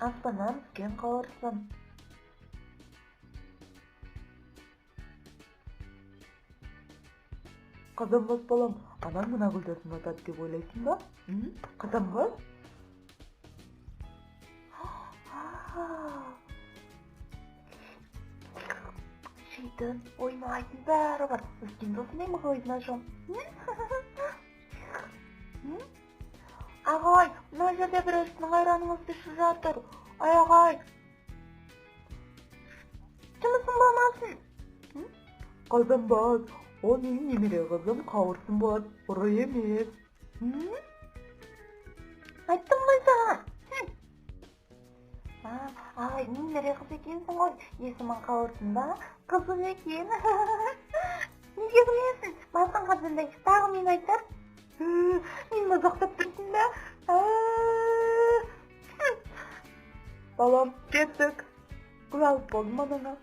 аспаннан түскен қауырсын. Қазанбас балам, анаң мына гүлдерді ұнатады деп ойлайсың ба? Қазанбас? Шейтін, ойнайтын бәрі бар. Өскен досым емі ойнашым? Ағай, мына жерде бір өстінің айраныңыз түсіп жатыр. Ай, ағай. Жұмысың болмасын. Қазанбас, о менің немере қызым қауырсын болады, ұры емес. Айттым ғой саған. Ағай, немере қыз екенсің ғой, есімің қауырсын ба? Қызым екен. Неге білесің? Басқан қазандай тағы мен айтар. Мен мазақтап тұрсың ба? Балам, кеттік. Күлалып болдым анаңа.